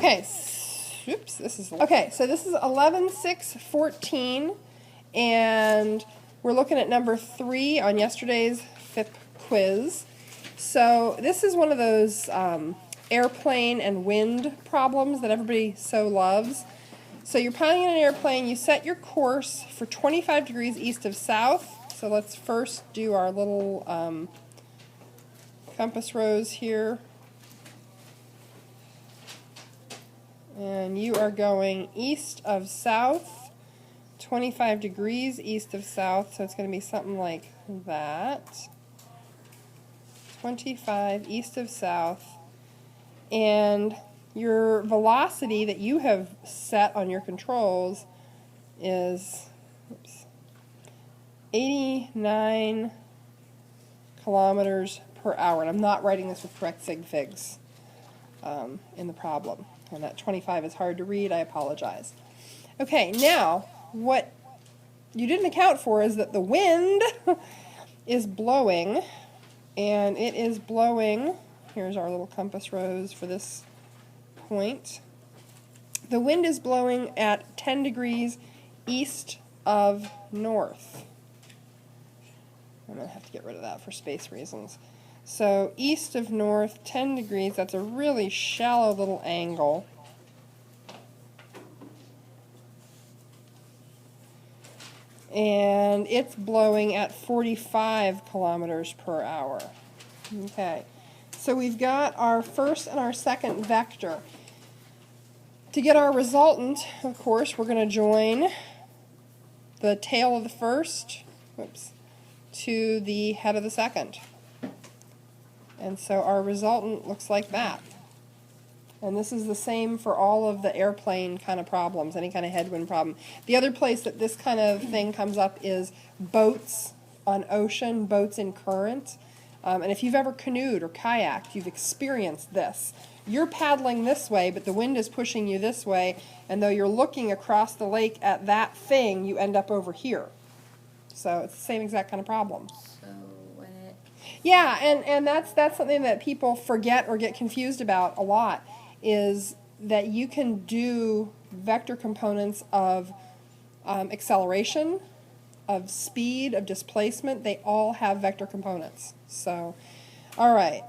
Okay, oops, so this is 11-6-14, and we're looking at number 3 on yesterday's FIP quiz. So this is one of those airplane and wind problems that everybody so loves. So you're piloting an airplane, you set your course for 25 degrees east of south. So let's first do our little compass rose here. And you are going east of south, 25 degrees east of south, so it's going to be something like that. 25 east of south. And your velocity that you have set on your controls is 89 kilometers per hour. And I'm not writing this with correct sig figs in the problem. And that 25 is hard to read. I apologize. Okay, now what you didn't account for is that the wind is blowing, and it is blowing. Here's our little compass rose for this point. The wind is blowing at 10 degrees east of north. I'm going to have to get rid of that for space reasons. So east of north, 10 degrees, that's a really shallow little angle. And it's blowing at 45 kilometers per hour. Okay, so we've got our first and our second vector. To get our resultant, of course, we're going to join the tail of the first, to the head of the second. And so our resultant looks like that. And this is the same for all of the airplane kind of problems, any kind of headwind problem. The other place that this kind of thing comes up is boats on ocean, boats in current. And if you've ever canoed or kayaked, you've experienced this. You're paddling this way, but the wind is pushing you this way, and though you're looking across the lake at that thing, you end up over here. So it's the same exact kind of problem. Yeah, and that's something that people forget or get confused about a lot, is that you can do vector components of acceleration, of speed, of displacement. They all have vector components. So, all right.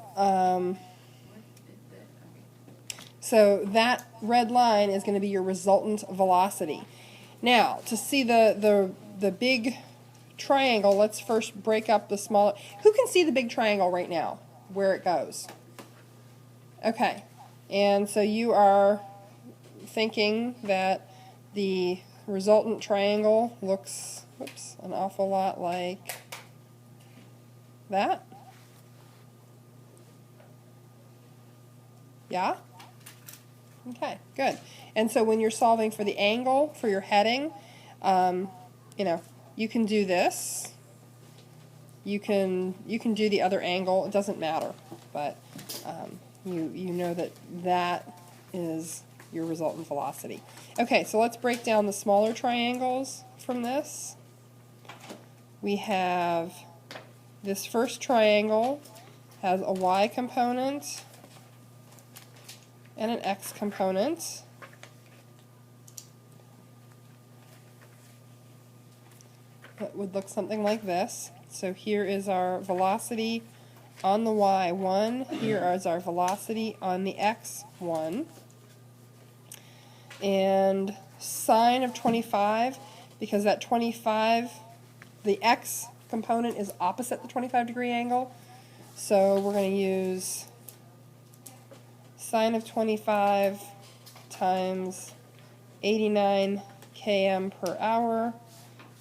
So that red line is going to be your resultant velocity. Now, to see the big triangle, let's first break up the smaller. Who can see the big triangle right now, where it goes? Okay, and so you are thinking that the resultant triangle looks an awful lot like that? Yeah? Okay, good. And so when you're solving for the angle for your heading, you can do this. You can do the other angle. It doesn't matter, but you know that is your resultant velocity. Okay, so let's break down the smaller triangles from this. We have this first triangle has a y component and an x component. That would look something like this. So here is our velocity on the y1. Here is our velocity on the x1. And sine of 25, because that 25, the x component is opposite the 25-degree angle. So we're going to use sine of 25 times 89 km per hour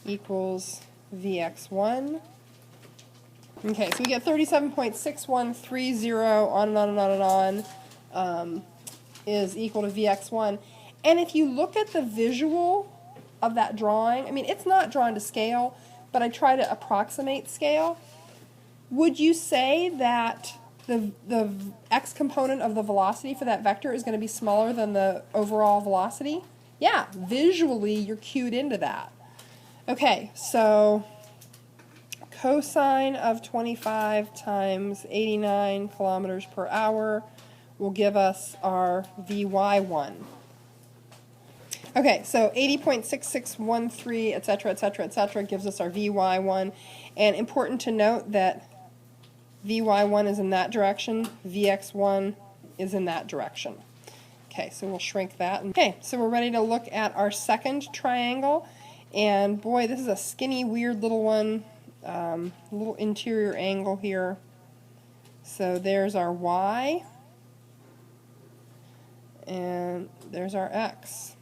equals Vx1. Okay, so we get 37.6130 on and on and on and on is equal to Vx1. And if you look at the visual of that drawing, I mean, it's not drawn to scale, but I try to approximate scale. Would you say that the x component of the velocity for that vector is going to be smaller than the overall velocity? Yeah, visually you're cued into that. Okay, so cosine of 25 times 89 kilometers per hour will give us our Vy1. Okay, so 80.6613, etc., etc., etc., gives us our Vy1. And important to note that Vy1 is in that direction, Vx1 is in that direction. Okay, so we'll shrink that. Okay, so we're ready to look at our second triangle. And boy, this is a skinny, weird little one, little interior angle here. So there's our y, and there's our x.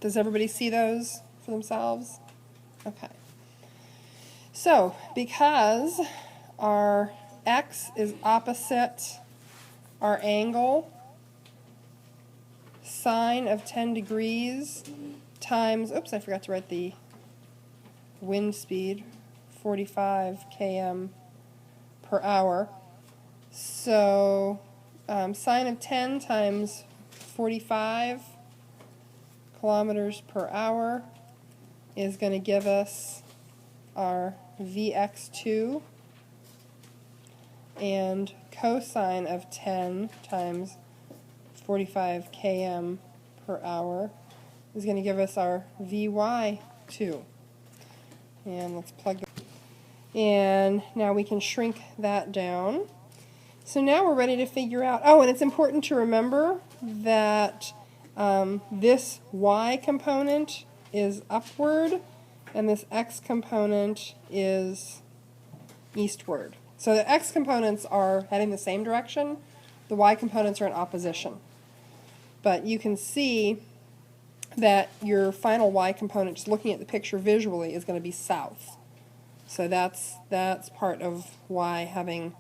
Does everybody see those for themselves? Okay. So, because our x is opposite our angle, sine of 10 degrees times, oops, I forgot to write the wind speed, 45 km per hour. So, sine of 10 times 45 kilometers per hour is going to give us our Vx2, and cosine of 10 times 45 km per hour is going to give us our Vy2. And let's plug it. And now we can shrink that down. So now we're ready to figure out, oh, and it's important to remember that this y component is upward and this x component is eastward. So the x components are heading the same direction, the y components are in opposition. But you can see that your final y component, just looking at the picture visually, is going to be south. So that's part of why having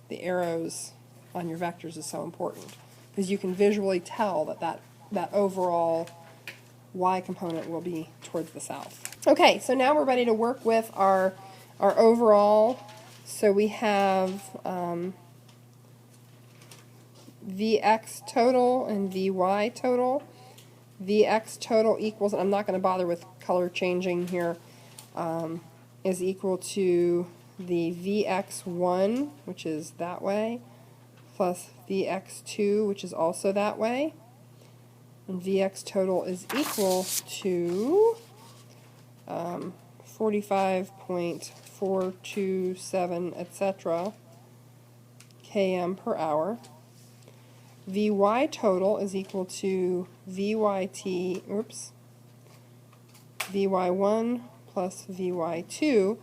the arrows on your vectors is so important, because you can visually tell that overall y component will be towards the south. Okay, so now we're ready to work with our overall. So we have Vx total and Vy total. Vx total equals, and I'm not going to bother with color changing here, is equal to the Vx1, which is that way, plus Vx2, which is also that way. And Vx total is equal to 45.427, etc., km per hour. Vy total is equal to Vy1 plus Vy2.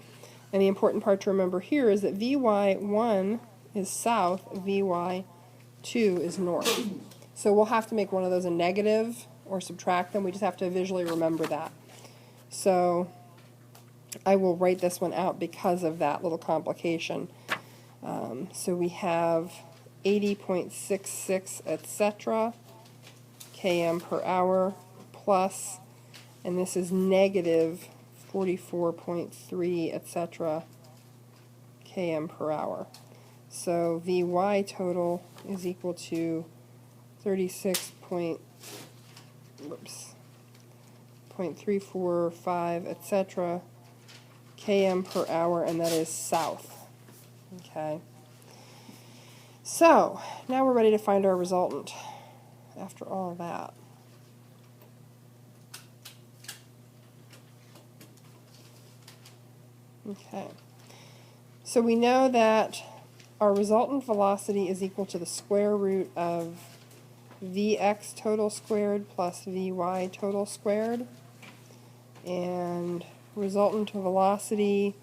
And the important part to remember here is that Vy1 is south, Vy2 is north. So we'll have to make one of those a negative or subtract them. We just have to visually remember that. So I will write this one out because of that little complication. So we have 80.66, etc., km per hour, plus, and this is negative 44.3, etc., km per hour. So Vy total is equal to 36.345, etc., km per hour, and that is south. Okay. So now we're ready to find our resultant after all of that. Okay. So we know that our resultant velocity is equal to the square root of Vx total squared plus Vy total squared, and resultant velocity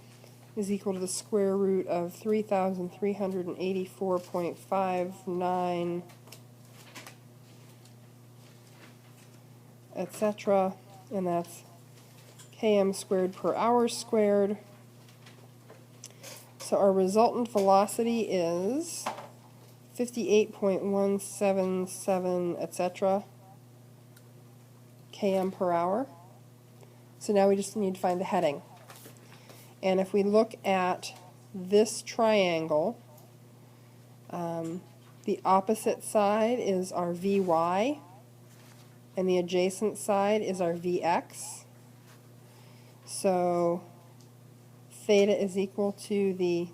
is equal to the square root of 3,384.59, etc., and that's km squared per hour squared. So our resultant velocity is 58.177, etc., km per hour. So now we just need to find the heading. And if we look at this triangle, the opposite side is our Vy, and the adjacent side is our Vx. So theta is equal to the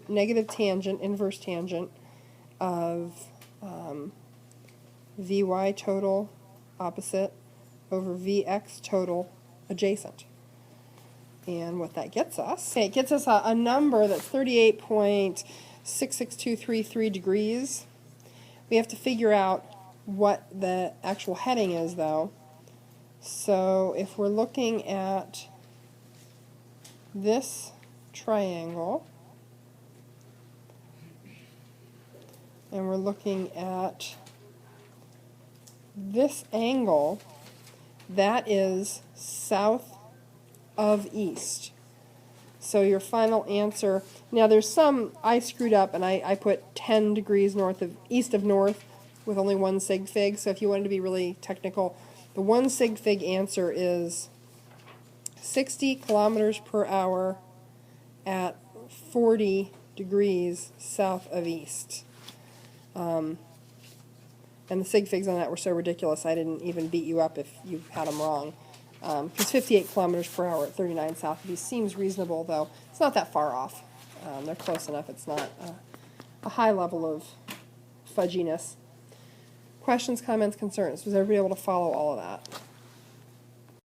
negative tangent, inverse tangent, of Vy total opposite over Vx total adjacent. And what that gets us, okay, it gets us a number that's 38.66233 degrees. We have to figure out what the actual heading is, though. So if we're looking at this triangle, and we're looking at this angle, that is south of east. So your final answer, now there's some, I screwed up and I put 10 degrees east of north with only one sig fig, so if you wanted to be really technical, the one sig fig answer is 60 kilometers per hour at 40 degrees south of east. And the sig figs on that were so ridiculous I didn't even beat you up if you had them wrong. Because 58 kilometers per hour at 39 south of east seems reasonable, though it's not that far off. They're close enough. It's not a high level of fudginess. Questions, comments, concerns? Was everybody able to follow all of that?